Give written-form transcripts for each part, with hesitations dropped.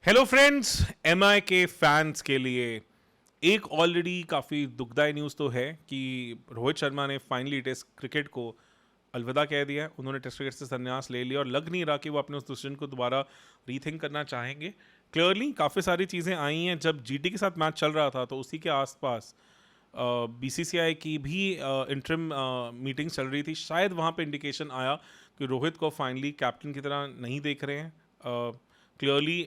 Hello friends, MI के fans के लिए एक ऑलरेडी काफ़ी दुखदाई न्यूज़ तो है कि रोहित शर्मा ने फाइनली टेस्ट क्रिकेट को अलविदा कह दिया है। उन्होंने टेस्ट क्रिकेट से संन्यास ले लिया और लग नहीं रहा कि वो अपने उस डिसीजन को दोबारा रीथिंक करना चाहेंगे। क्लियरली काफ़ी सारी चीज़ें आई हैं। जब जीटी के साथ मैच चल रहा था तो उसी के आसपास बीसीसीआई की भी इंटरिम मीटिंग चल रही थी। शायद वहाँ पे इंडिकेशन आया कि रोहित को फाइनली कैप्टन की तरह नहीं देख रहे हैं। क्लियरली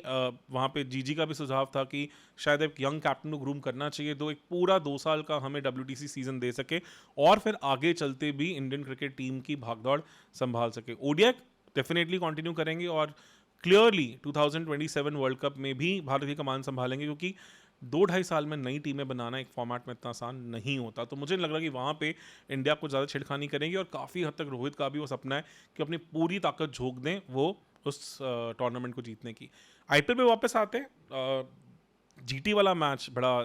वहाँ पे जीजी का भी सुझाव था कि शायद एक यंग कैप्टन को ग्रूम करना चाहिए, तो एक पूरा 2 साल का हमें डब्ल्यूटीसी सीजन दे सके और फिर आगे चलते भी इंडियन क्रिकेट टीम की भागदौड़ संभाल सके। ओडीआई डेफिनेटली कंटिन्यू करेंगे और क्लियरली 2027 वर्ल्ड कप में भी भारत की कमान संभालेंगे, क्योंकि 2-2.5 साल में नई टीमें बनाना एक फॉर्मेट में इतना आसान नहीं होता। तो मुझे लग रहा है कि वहाँ पे इंडिया को ज़्यादा छेड़खानी करेंगी और काफ़ी हद तक रोहित का भी वो सपना है कि अपनी पूरी ताकत झोंक दें वो उस टूर्नामेंट को जीतने की। आईपीएल पे वापस आते हैं। जीटी वाला मैच बड़ा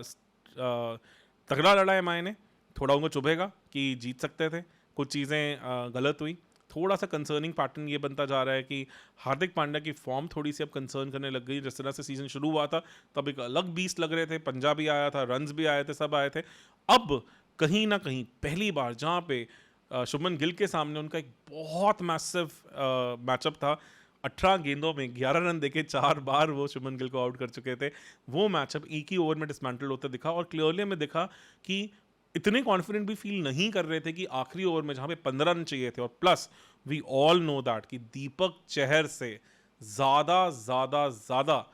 तगड़ा लड़ा है मायने। थोड़ा उनको चुभेगा कि जीत सकते थे, कुछ चीज़ें गलत हुई। थोड़ा सा कंसर्निंग पैटर्न ये बनता जा रहा है कि हार्दिक पांड्या की फॉर्म थोड़ी सी अब कंसर्न करने लग गई। जिस तरह से सीजन शुरू हुआ था तब एक अलग बीस्ट लग रहे थे, पंजाबी आया था, रन्स भी आए थे, सब आए थे। अब कहीं ना कहीं पहली बार जहाँ पे शुभमन गिल के सामने उनका एक बहुत मैसिव मैचअप था। 18 गेंदों में 11 रन देके 4 बार वो शुभमन गिल को आउट कर चुके थे। वो मैचअप एक ही ओवर में डिसमेंटल होता दिखा और क्लियरली हमें दिखा कि इतने कॉन्फिडेंट भी फील नहीं कर रहे थे कि आखिरी ओवर में जहां पे 15 रन चाहिए थे। और plus we all know that कि दीपक चहर से ज़्यादा ज़्यादा ज़्यादा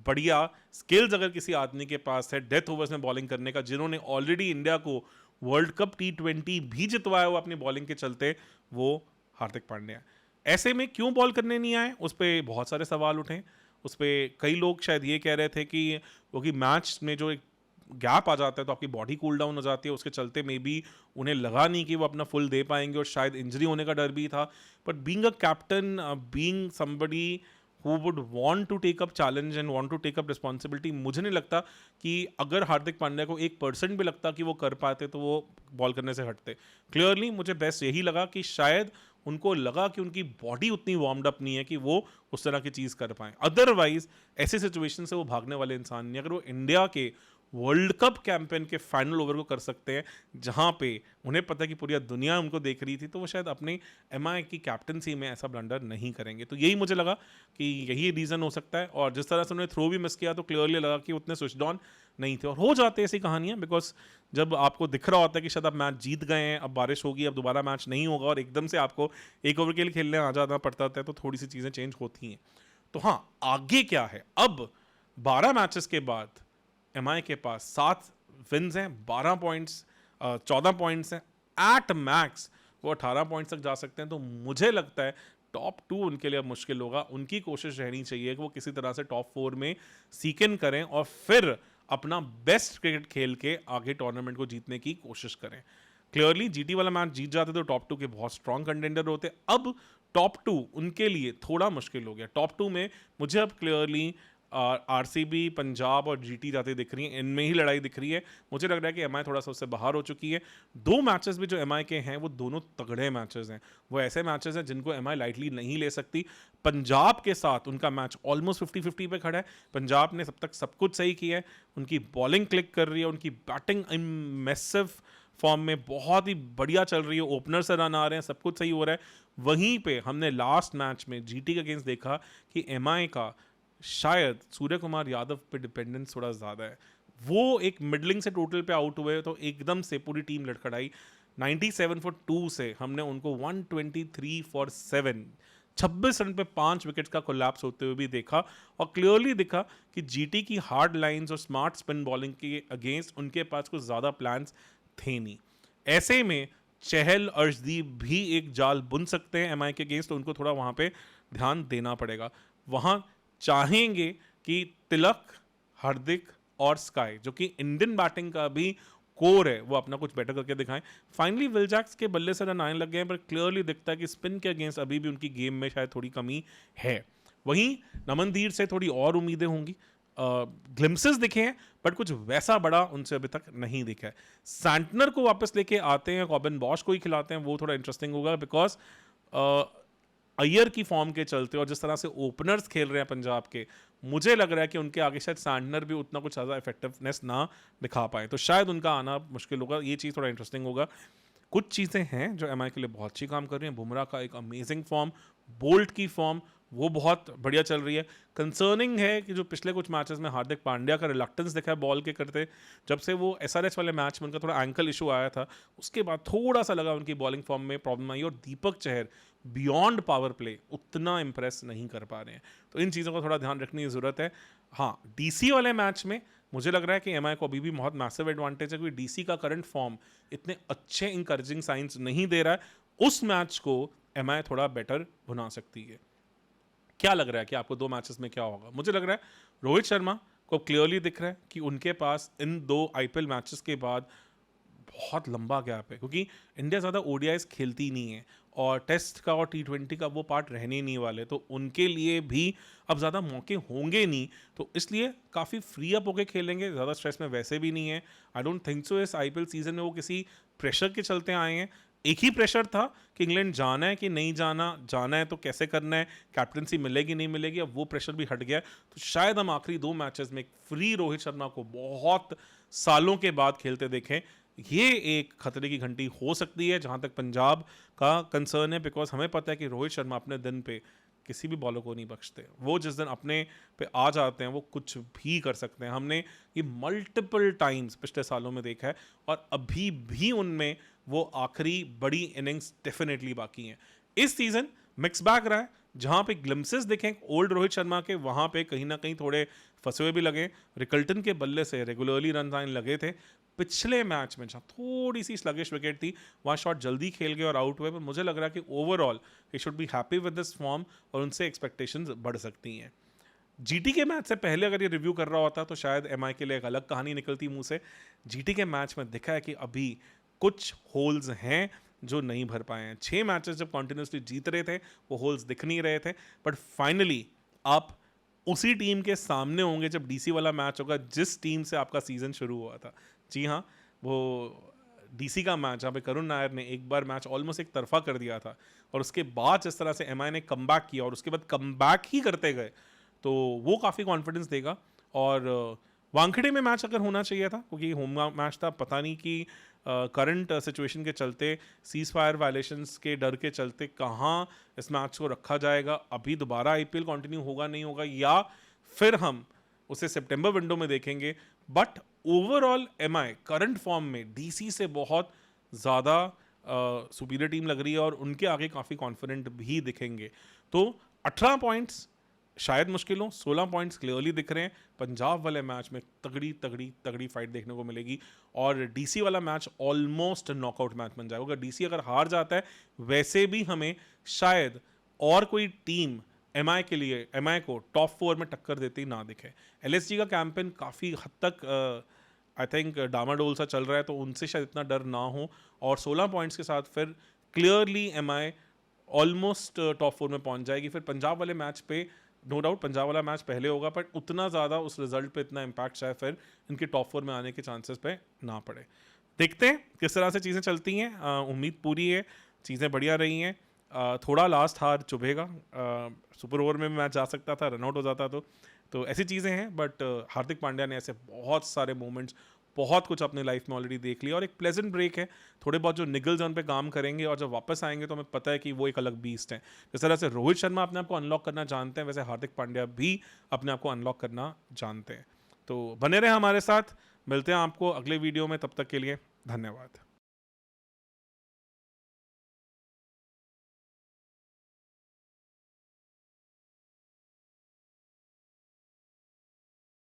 बढ़िया स्किल्स अगर किसी आदमी के पास है डेथ ओवर्स में बॉलिंग करने का, जिन्होंने ऑलरेडी इंडिया को वर्ल्ड कप T20 भी जितवाया हुआ अपनी बॉलिंग के चलते, वो हार्दिक पांड्या। ऐसे में क्यों बॉल करने नहीं आए, उस पर बहुत सारे सवाल उठे। उस पर कई लोग शायद ये कह रहे थे कि क्योंकि मैच में जो एक गैप आ जाता है तो आपकी बॉडी कूल डाउन हो जाती है, उसके चलते मे बी उन्हें लगा नहीं कि वो अपना फुल दे पाएंगे और शायद इंजरी होने का डर भी था। But being a captain, being somebody who would want to take up challenge and want to take up responsibility, मुझे नहीं लगता कि अगर हार्दिक पांड्या को 1% भी लगता कि वो कर पाते तो वो बॉल करने से हटते। क्लियरली मुझे बेस्ट यही लगा कि शायद उनको लगा कि उनकी बॉडी उतनी वार्म्ड अप नहीं है कि वो उस तरह की चीज़ कर पाएं। अदरवाइज ऐसे सिचुएशन से वो भागने वाले इंसान नहीं। अगर वो इंडिया के वर्ल्ड कप कैंपेन के फाइनल ओवर को कर सकते हैं जहां पे उन्हें पता है कि पूरी दुनिया उनको देख रही थी, तो वो शायद अपने एमआई की कैप्टनसी में ऐसा ब्लंडर नहीं करेंगे। तो यही मुझे लगा कि यही रीज़न हो सकता है। और जिस तरह से उन्होंने थ्रो भी मिस किया तो क्लियरली लगा कि उतने स्विच ऑन नहीं थे। और हो जाते ऐसी कहानियां, बिकॉज जब आपको दिख रहा होता है कि शायद आप मैच जीत गए हैं, अब बारिश होगी, अब दोबारा मैच नहीं होगा और एकदम से आपको एक ओवर के लिए खेलने आ जाना पड़ता है, तो थोड़ी सी चीज़ें चेंज होती हैं। तो हाँ, आगे क्या है? अब 12 मैचेस के बाद एमआई के पास 7 विन्स हैं, 12 पॉइंट्स, 14 पॉइंट्स हैं। एट मैक्स वो 18 पॉइंट्स तक जा सकते हैं। तो मुझे लगता है टॉप 2 उनके लिए अब मुश्किल होगा। उनकी कोशिश रहनी चाहिए कि वो किसी तरह से टॉप 4 में सीकन करें और फिर अपना बेस्ट क्रिकेट खेल के आगे टूर्नामेंट को जीतने की कोशिश करें। क्लियरली जीटी वाला मैच जीत जाते तो टॉप 2 के बहुत स्ट्रॉन्ग कंटेंडर होते। अब टॉप 2 उनके लिए थोड़ा मुश्किल हो गया। टॉप 2 में मुझे अब क्लियरली आरसीबी, पंजाब और जीटी जाते दिख रही हैं, इनमें ही लड़ाई दिख रही है। मुझे लग रहा है कि एमआई थोड़ा सा उससे बाहर हो चुकी है। 2 मैचेस भी जो एमआई के हैं वो दोनों तगड़े मैचेस हैं। वो ऐसे मैचेस हैं जिनको एमआई लाइटली नहीं ले सकती। पंजाब के साथ उनका मैच ऑलमोस्ट 50-50 पे खड़ा है। पंजाब ने सब तक सब कुछ सही किया है, उनकी बॉलिंग क्लिक कर रही है, उनकी बैटिंग मैसिव फॉर्म में बहुत ही बढ़िया चल रही है, ओपनर से रन आ रहे हैं, सब कुछ सही हो रहा है। वहीं पे हमने लास्ट मैच में जीटी के अगेंस्ट देखा कि एमआई का शायद सूर्य कुमार यादव पे डिपेंडेंस थोड़ा ज़्यादा है। वो एक मिडलिंग से टोटल पे आउट हुए तो एकदम से पूरी टीम लड़खड़ाई। 97 फॉर 2 से हमने उनको 123 फॉर 7, 26 रन पे 5 विकेट्स का कोलैप्स होते हुए भी देखा। और क्लियरली दिखा कि जीटी की हार्ड लाइंस और स्मार्ट स्पिन बॉलिंग के अगेंस्ट उनके पास कुछ ज़्यादा प्लान्स थे नहीं। ऐसे में चहल, अर्शदीप भी एक जाल बुन सकते हैं एमआई के अगेंस्ट, तो उनको थोड़ा वहाँ पे ध्यान देना पड़ेगा। वहाँ चाहेंगे कि तिलक, हार्दिक और स्काई, जो कि इंडियन बैटिंग का भी कोर है, वो अपना कुछ बेटर करके दिखाएं। फाइनली विल जैक्स के बल्ले से रन आने लग गए हैं, पर क्लियरली दिखता है कि स्पिन के अगेंस्ट अभी भी उनकी गेम में शायद थोड़ी कमी है। वहीं नमनदीर से थोड़ी और उम्मीदें होंगी। ग्लिम्सेस दिखे हैं बट कुछ वैसा बड़ा उनसे अभी तक नहीं दिखा है। सैंटनर को वापस लेके आते हैं, कॉबिन बॉश को ही खिलाते हैं, वो थोड़ा इंटरेस्टिंग होगा। बिकॉज अय्यर की फॉर्म के चलते और जिस तरह से ओपनर्स खेल रहे हैं पंजाब के, मुझे लग रहा है कि उनके आगे शायद सैंडनर भी उतना कुछ ज़्यादा इफेक्टिवनेस ना दिखा पाए, तो शायद उनका आना मुश्किल होगा। ये चीज़ थोड़ा इंटरेस्टिंग होगा। कुछ चीज़ें हैं जो एमआई के लिए बहुत अच्छी काम कर रही हैं। बुमराह का एक अमेजिंग फॉर्म, बोल्ट की फॉर्म वो बहुत बढ़िया चल रही है। कंसर्निंग है कि जो पिछले कुछ मैचेस में हार्दिक पांड्या का रिलक्टेंस दिखा है बॉल के करते, जब से वो एसआरएच वाले मैच में उनका थोड़ा एंकल इशू आया था, उसके बाद थोड़ा सा लगा उनकी बॉलिंग फॉर्म में प्रॉब्लम आई। और Deepak Chahar beyond power play उतना इंप्रेस नहीं कर पा रहे हैं, तो इन चीज़ों का थोड़ा ध्यान रखने की ज़रूरत है। हाँ, डीसी वाले मैच में मुझे लग रहा है कि एमआई को अभी भी बहुत मैसिव एडवांटेज है, क्योंकि डीसी का करंट फॉर्म इतने अच्छे इंकरेजिंग साइंस नहीं दे रहा है। उस मैच को एमआई थोड़ा बेटर बना सकती है। क्या लग रहा है कि आपको 2 मैचेस में क्या होगा? मुझे लग रहा है रोहित शर्मा को क्लियरली दिख रहा है कि उनके पास इन 2 आईपीएल मैचेस के बाद बहुत लंबा गैप है, क्योंकि इंडिया ज़्यादा ओडीआईज खेलती नहीं है और टेस्ट का और टी20 का वो पार्ट रहने नहीं वाले, तो उनके लिए भी अब ज़्यादा मौके होंगे नहीं, तो इसलिए काफ़ी फ्री अप होके खेलेंगे। ज़्यादा स्ट्रेस में वैसे भी नहीं है। आई डोंट थिंक सो इस आईपीएल सीजन में वो किसी प्रेशर के चलते आए हैं। एक ही प्रेशर था कि इंग्लैंड जाना है कि नहीं जाना, जाना है तो कैसे करना है, कैप्टनसी मिलेगी नहीं मिलेगी, अब वो प्रेशर भी हट गया। तो शायद हम आखिरी 2 मैचेस में एक फ्री रोहित शर्मा को बहुत सालों के बाद खेलते देखें। ये एक खतरे की घंटी हो सकती है जहां तक पंजाब का कंसर्न है, बिकॉज हमें पता है कि रोहित शर्मा अपने दिन पे किसी भी बॉलर को नहीं बख्शते। वो जिस दिन अपने पे आ जाते हैं वो कुछ भी कर सकते हैं। हमने ये मल्टीपल टाइम्स पिछले सालों में देखा है, और अभी भी उनमें वो आखिरी बड़ी इनिंग्स डेफिनेटली बाकी हैं। इस सीजन मिक्स बैग रहा है, जहां पे ग्लिम्सेस देखें ओल्ड रोहित शर्मा के, वहां पे कहीं ना कहीं थोड़े फंसे हुए भी लगे। रिकल्टन के बल्ले से रेगुलरली रन आने लगे थे। पिछले मैच में जहाँ थोड़ी सी स्लगिश विकेट थी, वहाँ शॉट जल्दी खेल गए और आउट हुए, पर मुझे लग रहा है कि overall he should be happy with this form और उनसे एक्सपेक्टेशंस बढ़ सकती हैं। जीटी के मैच से पहले अगर ये रिव्यू कर रहा होता तो शायद एमआई के लिए एक अलग कहानी निकलती मुंह से। जीटी के मैच में दिखा है कि अभी कुछ होल्स हैं जो नहीं भर पाए हैं। 6 मैचेस जब कॉन्टिन्यूसली जीत रहे थे वो होल्स दिख नहीं रहे थे, बट फाइनली आप उसी टीम के सामने होंगे जब डीसी वाला मैच होगा जिस टीम से आपका सीजन शुरू हुआ था। जी हाँ, वो डीसी का मैच जहाँ पे करुण नायर ने एक बार मैच ऑलमोस्ट एक तरफा कर दिया था, और उसके बाद जिस तरह से एमआई ने कमबैक किया और उसके बाद कमबैक ही करते गए, तो वो काफ़ी कॉन्फिडेंस देगा। और वानखेड़े में मैच अगर होना चाहिए था, क्योंकि होम मैच था, पता नहीं कि करंट सिचुएशन के चलते, सीज फायर वायलेशंस के डर के चलते कहाँ इस मैच को रखा जाएगा। अभी दोबारा आईपीएल कंटिन्यू होगा नहीं होगा, या फिर हम उसे सितंबर विंडो में देखेंगे। But overall MI current form में डीसी से बहुत ज़्यादा सुपीरियर टीम लग रही है और उनके आगे काफ़ी कॉन्फिडेंट भी दिखेंगे। तो 18 पॉइंट्स शायद मुश्किल हो, 16 पॉइंट्स क्लियरली दिख रहे हैं। पंजाब वाले मैच में तगड़ी तगड़ी तगड़ी फाइट देखने को मिलेगी, और डीसी वाला मैच ऑलमोस्ट नॉकआउट मैच बन जाएगा। अगर डीसी अगर हार जाता है, वैसे भी हमें शायद और कोई टीम एमआई के लिए, एमआई को टॉप 4 में टक्कर देती ना दिखे। एलएसजी का कैंपेन काफ़ी हद तक आई थिंक डामाडोल सा चल रहा है, तो उनसे शायद इतना डर ना हो, और 16 पॉइंट्स के साथ फिर क्लियरली एमआई ऑलमोस्ट टॉप 4 में पहुंच जाएगी। फिर पंजाब वाले मैच पे नो डाउट पंजाब वाला मैच पहले होगा, बट उतना ज़्यादा उस रिजल्ट पे इतना इम्पैक्ट शायद फिर इनके टॉप 4 में आने के चांसेस पे ना पड़े। देखते हैं किस तरह से चीज़ें चलती हैं। उम्मीद पूरी है, चीज़ें बढ़िया रही हैं। थोड़ा लास्ट हार चुभेगा, सुपर ओवर में मैच जा सकता था, रनआउट हो जाता तो ऐसी चीज़ें हैं। बट हार्दिक पांड्या ने ऐसे बहुत सारे मोमेंट्स, बहुत कुछ अपने लाइफ में ऑलरेडी देख लिया, और एक प्लेजेंट ब्रेक है। थोड़े बहुत जो निगल्स उन पे काम करेंगे, और जब वापस आएंगे तो हमें पता है कि वो एक अलग बीस्ट है। जिस तरह से रोहित शर्मा अपने आप को अनलॉक करना जानते हैं, वैसे हार्दिक पांड्या भी अपने आप को अनलॉक करना जानते हैं। तो बने रहे हमारे साथ, मिलते हैं आपको अगले वीडियो में, तब तक के लिए धन्यवाद।